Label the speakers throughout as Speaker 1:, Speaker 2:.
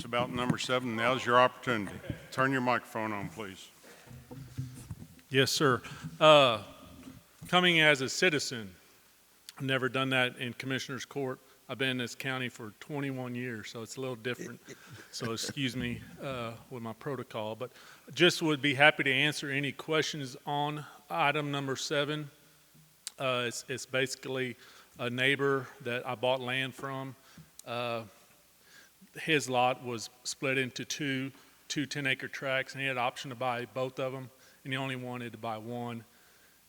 Speaker 1: It's about number 7. Now's your opportunity. Turn your microphone on, please.
Speaker 2: Yes, sir. Coming as a citizen, I've never done that in Commissioner's Court. I've been in this county for 21 years, so it's a little different. So excuse me with my protocol, but just would be happy to answer any questions on item number 7. It's basically a neighbor that I bought land from. His lot was split into two 10-acre tracts, and he had the option to buy both of them, and he only wanted to buy one.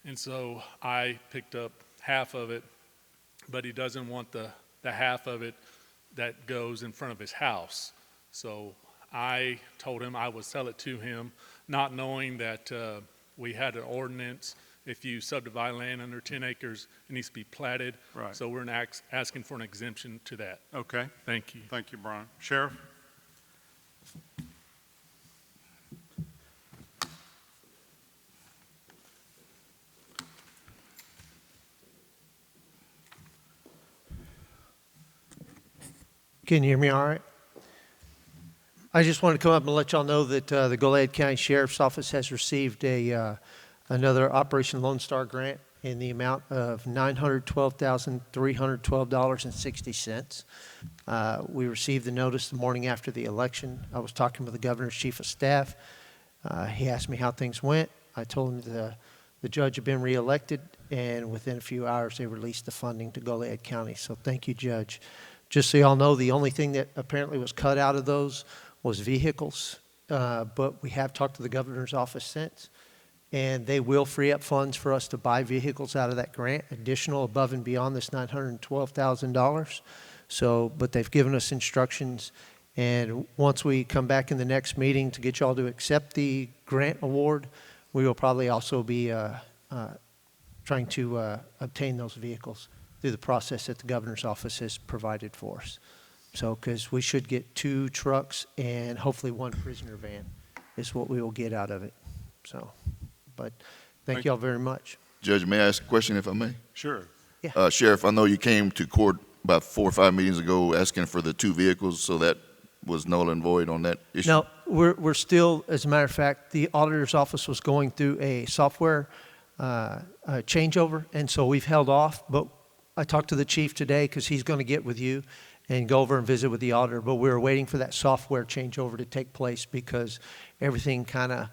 Speaker 2: And so I picked up half of it, but he doesn't want the half of it that goes in front of his house. So I told him I would sell it to him, not knowing that we had an ordinance. If you subdivide land under 10 acres, it needs to be platted.
Speaker 1: Right.
Speaker 2: So we're asking for an exemption to that.
Speaker 1: Okay.
Speaker 2: Thank you.
Speaker 1: Thank you, Brian. Sheriff?
Speaker 3: Can you hear me all right? I just wanted to come up and let y'all know that the Goliad County Sheriff's Office has received another Operation Lone Star grant in the amount of $912,312.60. We received the notice the morning after the election. I was talking with the governor's chief of staff. He asked me how things went. I told him the judge had been reelected, and within a few hours they released the funding to Goliad County. So thank you, Judge. Just so y'all know, the only thing that apparently was cut out of those was vehicles, but we have talked to the governor's office since, and they will free up funds for us to buy vehicles out of that grant, additional above and beyond this $912,000. So, but they've given us instructions, and once we come back in the next meeting to get y'all to accept the grant award, we will probably also be trying to obtain those vehicles through the process that the governor's office has provided for us. So, because we should get 2 trucks and hopefully 1 prisoner van is what we will get out of it. So, but thank y'all very much.
Speaker 4: Judge, may I ask a question if I may?
Speaker 1: Sure.
Speaker 3: Yeah.
Speaker 4: Sheriff, I know you came to court about 4 or 5 meetings ago asking for the 2 vehicles, so that was null and void on that issue?
Speaker 3: No, we're still, as a matter of fact, the auditor's office was going through a software changeover, and so we've held off, but I talked to the chief today because he's going to get with you and go over and visit with the auditor, but we were waiting for that software changeover to take place because everything kind of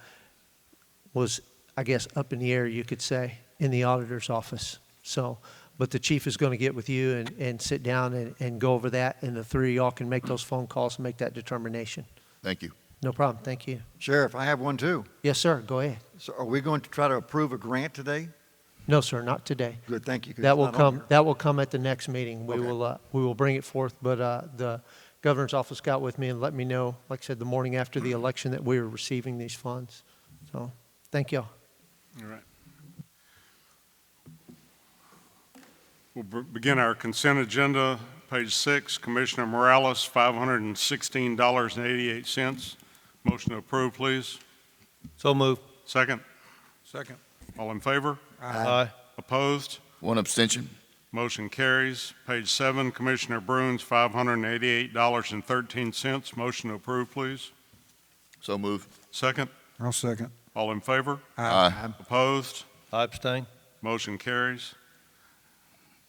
Speaker 3: was, I guess, up in the air, you could say, in the auditor's office. So, but the chief is going to get with you and sit down and go over that, and the 3 of y'all can make those phone calls and make that determination.
Speaker 4: Thank you.
Speaker 3: No problem. Thank you.
Speaker 5: Sheriff, I have one too.
Speaker 3: Yes, sir. Go ahead.
Speaker 5: So are we going to try to approve a grant today?
Speaker 3: No, sir, not today.
Speaker 5: Good, thank you. 'Cause
Speaker 3: That
Speaker 5: it's
Speaker 3: will
Speaker 5: not on
Speaker 3: come.
Speaker 5: here.
Speaker 3: That will come at the next meeting. We
Speaker 5: Okay.
Speaker 3: will bring it forth. But the governor's office got with me and let me know, like I said, the morning after the election that we were receiving these funds. So, thank y'all.
Speaker 1: All right. We'll begin our consent agenda. Page 6, Commissioner Morales, $516.88. Motion to approve, please.
Speaker 6: So moved.
Speaker 1: Second.
Speaker 6: Second.
Speaker 1: All in favor?
Speaker 6: Aye.
Speaker 1: Opposed?
Speaker 4: 1 abstention.
Speaker 1: Motion carries. Page 7, Commissioner Bruins, $588.13. Motion to approve, please.
Speaker 4: So move.
Speaker 1: Second.
Speaker 6: I'll second.
Speaker 1: All in favor?
Speaker 4: Aye.
Speaker 1: Opposed?
Speaker 6: I abstain.
Speaker 1: Motion carries.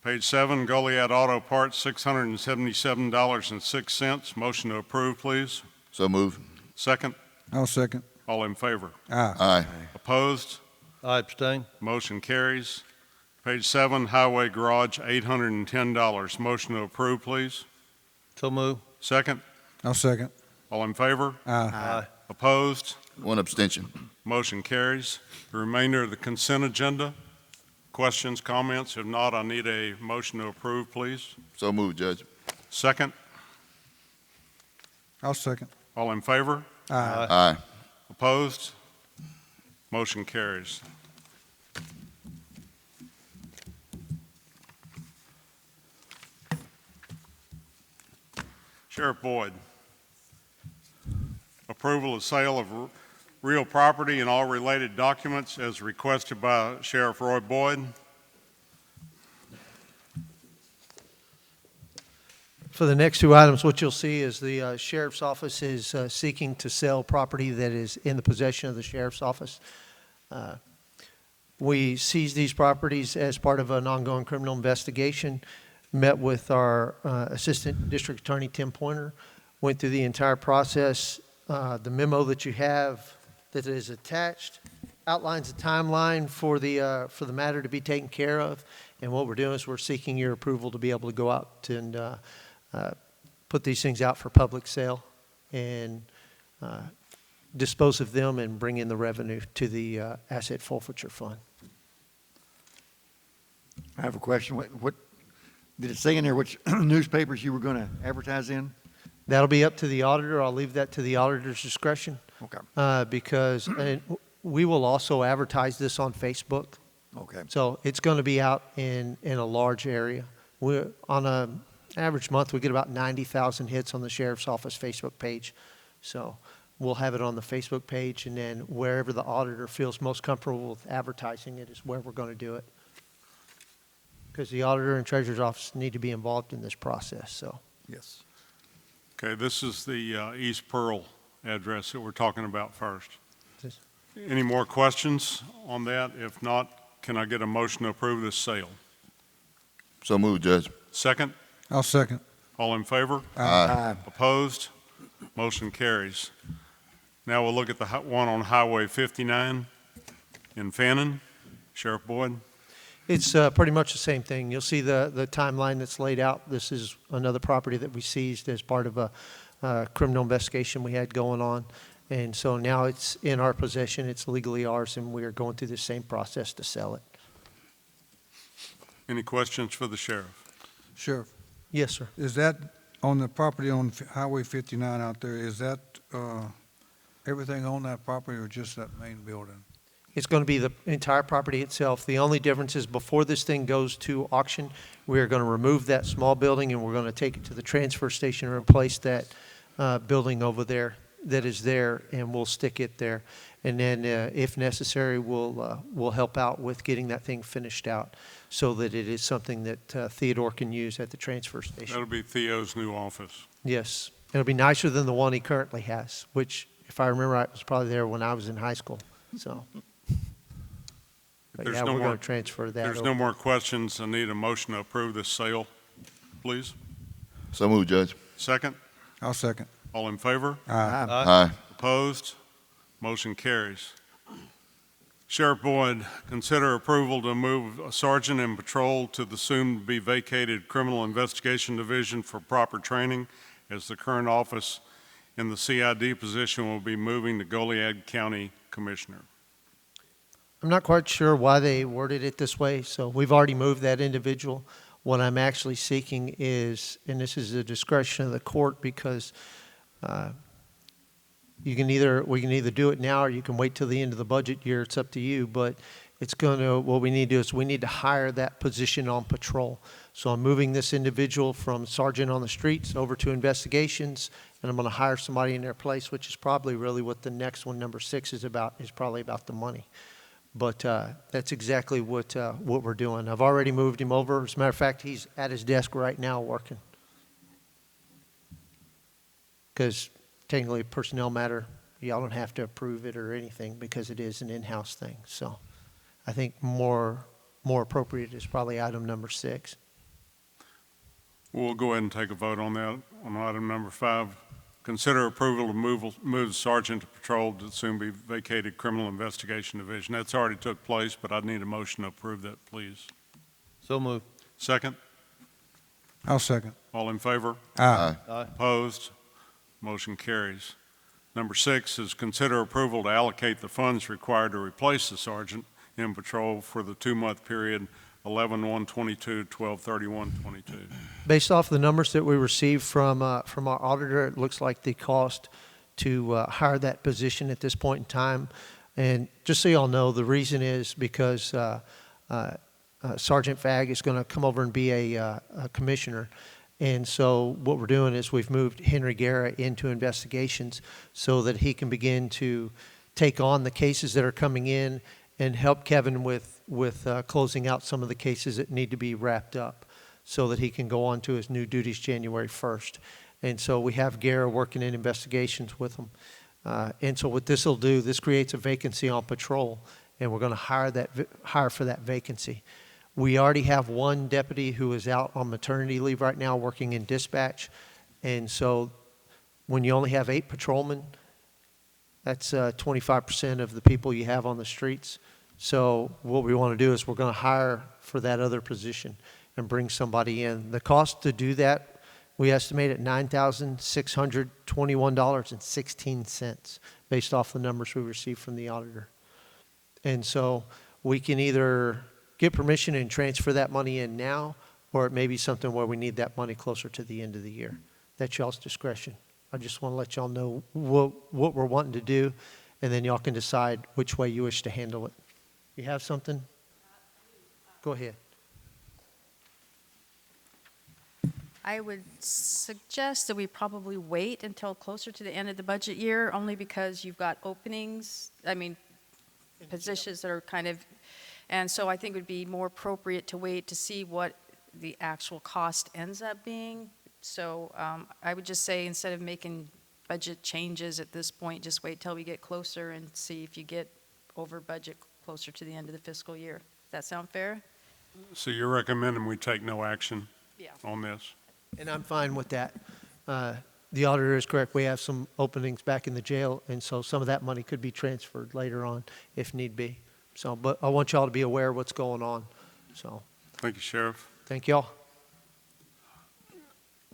Speaker 1: Page 7, Goliad Auto Parts, $677.06. Motion to approve, please.
Speaker 4: So move.
Speaker 1: Second.
Speaker 6: I'll second.
Speaker 1: All in favor?
Speaker 6: Aye.
Speaker 4: Aye.
Speaker 1: Opposed?
Speaker 6: I abstain.
Speaker 1: Motion carries. Page 7, Highway Garage, $810. Motion to approve, please.
Speaker 6: So moved.
Speaker 1: Second.
Speaker 6: I'll second.
Speaker 1: All in favor?
Speaker 6: Aye.
Speaker 1: Opposed?
Speaker 4: 1 abstention.
Speaker 1: Motion carries. The remainder of the consent agenda. Questions, comments? If not, I need a motion to approve, please.
Speaker 4: So move, Judge.
Speaker 1: Second.
Speaker 6: I'll second.
Speaker 1: All in favor?
Speaker 6: Aye.
Speaker 4: Aye.
Speaker 1: Opposed? Motion carries. Sheriff Boyd. Approval of sale of real property and all related documents as requested by Sheriff Roy Boyd.
Speaker 3: For the next two items, what you'll see is the sheriff's office is seeking to sell property that is in the possession of the sheriff's office. We seized these properties as part of an ongoing criminal investigation, met with our Assistant District Attorney, Tim Pointer, went through the entire process. The memo that you have that is attached outlines a timeline for the matter to be taken care of. And what we're doing is we're seeking your approval to be able to go out and put these things out for public sale and dispose of them and bring in the revenue to the asset forfeiture fund.
Speaker 5: I have a question. What did it say in there which newspapers you were going to advertise in?
Speaker 3: That'll be up to the auditor. I'll leave that to the auditor's discretion.
Speaker 5: Okay.
Speaker 3: Because we will also advertise this on Facebook.
Speaker 5: Okay.
Speaker 3: So it's going to be out in a large area. We're on an average month, we get about 90,000 hits on the sheriff's office Facebook page. So we'll have it on the Facebook page, and then wherever the auditor feels most comfortable with advertising it is where we're going to do it. Because the auditor and treasurer's office need to be involved in this process, so.
Speaker 5: Yes.
Speaker 1: Okay, this is the East Pearl address that we're talking about first.
Speaker 3: This-
Speaker 1: Any more questions on that? If not, can I get a motion to approve this sale?
Speaker 4: So moved, Judge.
Speaker 1: Second?
Speaker 6: I'll second.
Speaker 1: All in favor?
Speaker 5: Aye.
Speaker 1: Opposed? Motion carries. Now we'll look at the one on Highway 59 in Fannin. Sheriff Boyd?
Speaker 3: It's pretty much the same thing. You'll see the timeline that's laid out. This is another property that we seized as part of a criminal investigation we had going on. And so now it's in our possession, it's legally ours, and we are going through the same process to sell it.
Speaker 1: Any questions for the sheriff?
Speaker 6: Sheriff,
Speaker 3: Yes, sir.
Speaker 6: is that on the property on Highway 59 out there, is that everything on that property or just that main building?
Speaker 3: It's going to be the entire property itself. The only difference is before this thing goes to auction, we are going to remove that small building and we're going to take it to the transfer station and replace that building over there that is there, and we'll stick it there. And then if necessary, we'll help out with getting that thing finished out so that it is something that Theodore can use at the transfer station.
Speaker 1: That'll be Theo's new office.
Speaker 3: Yes. It'll be nicer than the one he currently has, which, if I remember right, was probably there when I was in high school. So, but
Speaker 1: There's
Speaker 3: yeah,
Speaker 1: no
Speaker 3: we're
Speaker 1: more-
Speaker 3: going to transfer that
Speaker 1: There's
Speaker 3: over.
Speaker 1: no more questions. I need a motion to approve this sale, please.
Speaker 4: So moved, Judge.
Speaker 1: Second?
Speaker 6: I'll second.
Speaker 1: All in favor?
Speaker 6: Aye.
Speaker 4: Aye.
Speaker 1: Opposed? Motion carries. Sheriff Boyd, consider approval to move a sergeant in patrol to the soon-to-be vacated Criminal Investigation Division for proper training, as the current office in the CID position will be moving to Goliad County Commissioner.
Speaker 3: I'm not quite sure why they worded it this way, so we've already moved that individual. What I'm actually seeking is, and this is the discretion of the court, because we can either do it now or you can wait till the end of the budget year. It's up to you, but it's going to, what we need to do is we need to hire that position on patrol. So I'm moving this individual from sergeant on the streets over to investigations, and I'm going to hire somebody in their place, which is probably really what the next one, number 6, is about, is probably about the money. But that's exactly what we're doing. I've already moved him over. As a matter of fact, he's at his desk right now working. Because technically, personnel matter, y'all don't have to approve it or anything because it is an in-house thing. So I think more appropriate is probably item number 6.
Speaker 1: We'll go ahead and take a vote on that. On item number 5, consider approval to move the sergeant to patrol to the soon-be vacated Criminal Investigation Division. That's already took place, but I'd need a motion to approve that, please.
Speaker 6: So moved.
Speaker 1: Second?
Speaker 6: I'll second.
Speaker 1: All in favor?
Speaker 6: Aye.
Speaker 1: Opposed? Motion carries. Number 6 is consider approval to allocate the funds required to replace the sergeant in patrol for the 2-month period 11/1/22, 12/31/22.
Speaker 3: Based off the numbers that we received from our auditor, it looks like the cost to hire that position at this point in time. And just so y'all know, the reason is because Sergeant Fagg is going to come over and be a commissioner. And so what we're doing is we've moved Henry Guerra into investigations so that he can begin to take on the cases that are coming in and help Kevin with closing out some of the cases that need to be wrapped up. so that he can go on to his new duties January 1st. And so we have Gary working in investigations with him. And so what this will do, this creates a vacancy on patrol, and we're going to hire for that vacancy. We already have one deputy who is out on maternity leave right now working in dispatch. And so when you only have 8 patrolmen, that's 25% of the people you have on the streets. So what we want to do is we're going to hire for that other position and bring somebody in. The cost to do that, we estimate at $9,621.16 based off the numbers we received from the auditor. And so we can either get permission and transfer that money in now, or it may be something where we need that money closer to the end of the year. That's y'all's discretion. I just want to let y'all know what we're wanting to do, and then y'all can decide which way you wish to handle it. You have something? Go ahead.
Speaker 7: I would suggest that we probably wait until closer to the end of the budget year, only because you've got openings, positions that are kind of, and so I think it would be more appropriate to wait to see what the actual cost ends up being. So I would just say, instead of making budget changes at this point, just wait till we get closer and see if you get over budget closer to the end of the fiscal year. Does that sound fair?
Speaker 1: So you're recommending we take no action
Speaker 7: Yeah.
Speaker 1: on this?
Speaker 3: And I'm fine with that. The auditor is correct. We have some openings back in the jail, and so some of that money could be transferred later on if need be. So, but I want y'all to be aware of what's going on. So,
Speaker 1: Thank you, Sheriff.
Speaker 3: thank y'all.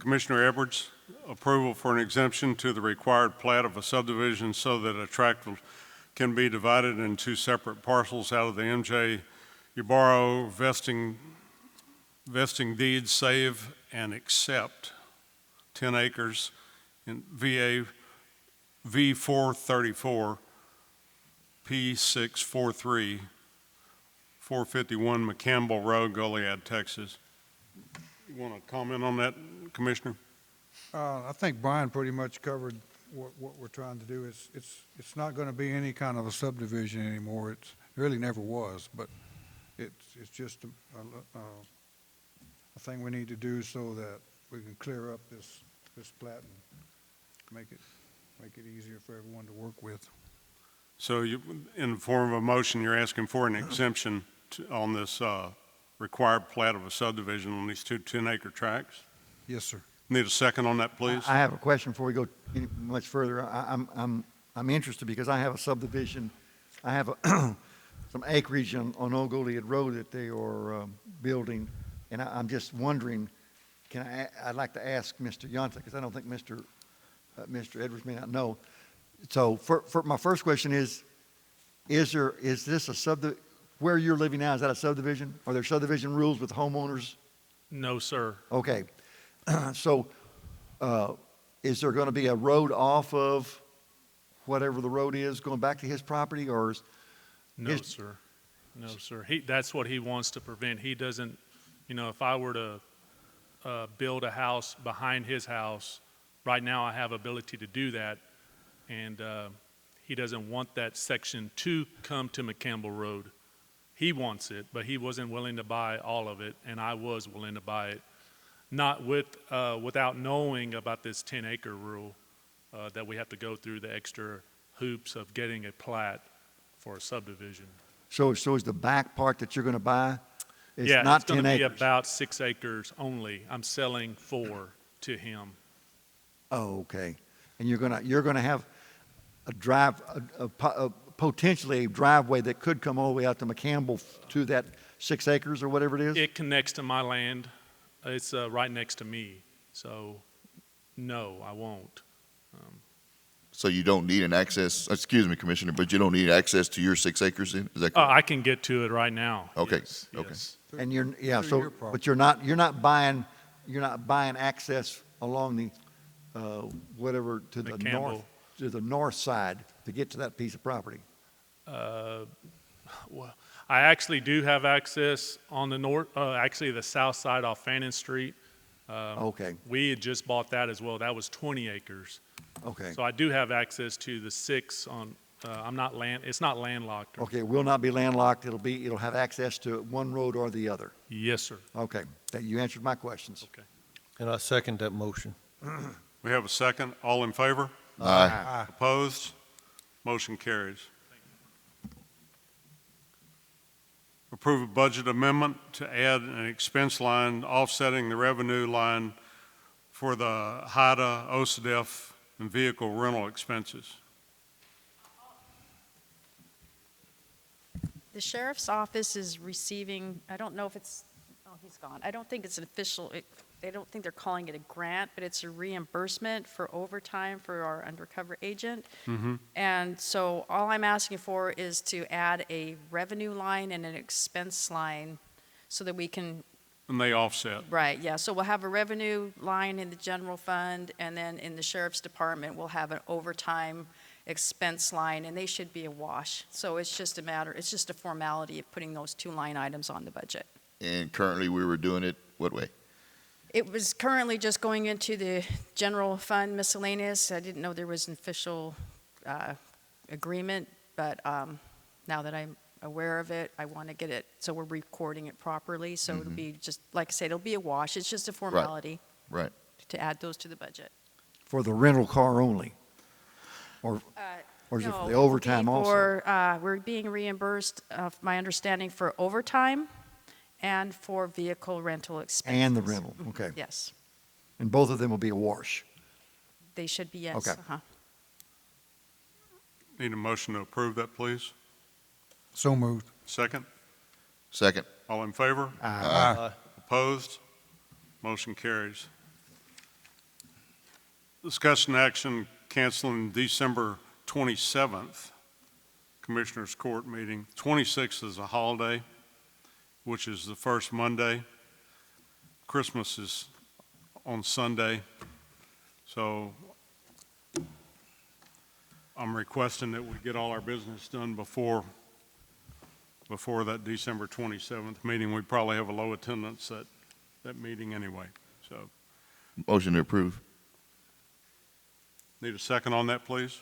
Speaker 1: Commissioner Edwards, approval for an exemption to the required plat of a subdivision so that a tract can be divided in 2 separate parcels out of the M.J. Ybarra vesting deeds, save and accept 10 acres in VA V434 P643 451 McCampbell Road, Goliad, Texas. You want to comment on that, Commissioner?
Speaker 6: I think Brian pretty much covered what we're trying to do. It's not going to be any kind of a subdivision anymore. It really never was, but it's just a thing we need to do so that we can clear up this plat and make it easier for everyone to work with.
Speaker 1: So you, in the form of a motion, you're asking for an exemption on this required plat of a subdivision on these 2 10-acre tracts?
Speaker 6: Yes, sir.
Speaker 1: Need a second on that, please?
Speaker 5: I have a question before we go any much further. I'm interested because I have a subdivision. I have some acreage on Old Goliad Road that they are building, and I'm just wondering, I'd like to ask Mr. Yonta, because I don't think Mr. Edwards may not know. So for my first question is this a where you're living now, is that a subdivision? Are there subdivision rules with homeowners?
Speaker 2: No, sir.
Speaker 5: Okay. So is there going to be a road off of whatever the road is going back to his property, or is
Speaker 2: No, sir. No, sir. That's what he wants to prevent. He doesn't, if I were to build a house behind his house, right now I have ability to do that, and he doesn't want that section to come to McCampbell Road. He wants it, but he wasn't willing to buy all of it, and I was willing to buy it, not without knowing about this 10-acre rule, that we have to go through the extra hoops of getting a plat for a subdivision.
Speaker 5: So is the back part that you're going to buy? It's
Speaker 2: Yeah,
Speaker 5: not
Speaker 2: it's going
Speaker 5: 10
Speaker 2: to be
Speaker 5: acres.
Speaker 2: about 6 acres only. I'm selling 4 to him.
Speaker 5: Oh, okay. And you're gonna have potentially a driveway that could come all the way out to McCampbell to that 6 acres or whatever it is?
Speaker 2: It connects to my land. It's right next to me. So, no, I won't.
Speaker 4: So you don't need an access, excuse me, Commissioner, but you don't need access to your 6 acres in? Is that correct?
Speaker 2: I can get to it right now.
Speaker 4: Okay,
Speaker 2: Yes,
Speaker 4: okay.
Speaker 2: yes.
Speaker 5: And
Speaker 6: Through your property.
Speaker 5: but you're not buying access along the whatever to the
Speaker 2: McCampbell.
Speaker 5: north side to get to that piece of property.
Speaker 2: Well, I actually do have access on the north, actually the south side off Fannin Street.
Speaker 5: Okay,
Speaker 2: We had just bought that as well. That was 20 acres.
Speaker 5: okay.
Speaker 2: So I do have access to the 6 It's not landlocked.
Speaker 5: Okay, it will not be landlocked. It'll have access to one road or the other.
Speaker 2: Yes, sir.
Speaker 5: Okay, you answered my questions.
Speaker 2: Okay.
Speaker 8: And I second that motion.
Speaker 1: We have a second. All in favor?
Speaker 4: Aye.
Speaker 1: Opposed? Motion carries. Approve a budget amendment to add an expense line offsetting the revenue line for the HIDA, OSDF, and vehicle rental expenses.
Speaker 7: The sheriff's office is receiving, I don't know if it's, oh, he's gone. I don't think it's an official, they don't think they're calling it a grant, but it's a reimbursement for overtime for our undercover agent. And so all I'm asking for is to add a revenue line and an expense line so that we can,
Speaker 1: And they offset.
Speaker 7: right, yeah. So we'll have a revenue line in the general fund, and then in the sheriff's department, we'll have an overtime expense line, and they should be a wash. So it's just a formality of putting those two line items on the budget.
Speaker 4: And currently, we were doing it what way?
Speaker 7: It was currently just going into the general fund miscellaneous. I didn't know there was an official agreement, but now that I'm aware of it, I want to get it, so we're recording it properly. So it'll be just, like I said, it'll be a wash. It's just a formality
Speaker 4: Right.
Speaker 7: to add those to the budget.
Speaker 5: For the rental car only? Or is it for the overtime also?
Speaker 7: We're being reimbursed, my understanding, for overtime and for vehicle rental expenses.
Speaker 5: And the rental, okay.
Speaker 7: Yes,
Speaker 5: And both of them will be a wash?
Speaker 7: they should be, yes.
Speaker 5: Okay.
Speaker 7: Uh-huh.
Speaker 1: Need a motion to approve that, please?
Speaker 6: So moved.
Speaker 1: Second?
Speaker 4: Second.
Speaker 1: All in favor?
Speaker 6: Aye.
Speaker 1: Opposed? Motion carries. Discussion action canceling December 27th Commissioners Court meeting. 26th is a holiday, which is the first Monday. Christmas is on Sunday. So I'm requesting that we get all our business done before that December 27th meeting. We probably have a low attendance at that meeting anyway. So
Speaker 4: Motion to approve.
Speaker 1: need a second on that, please?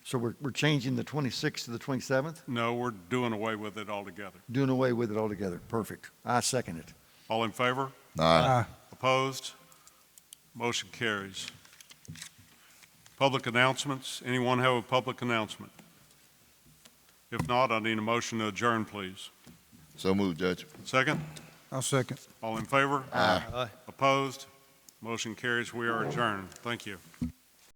Speaker 5: So we're changing the 26th to the 27th?
Speaker 1: No, we're doing away with it altogether.
Speaker 5: Doing away with it altogether. Perfect. I second it.
Speaker 1: All in favor?
Speaker 4: Aye.
Speaker 1: Opposed? Motion carries. Public announcements. Anyone have a public announcement? If not, I need a motion to adjourn, please.
Speaker 4: So moved, Judge.
Speaker 1: Second?
Speaker 6: I'll second.
Speaker 1: All in favor?
Speaker 4: Aye.
Speaker 8: Aye.
Speaker 1: Opposed? Motion carries. We are adjourned. Thank you.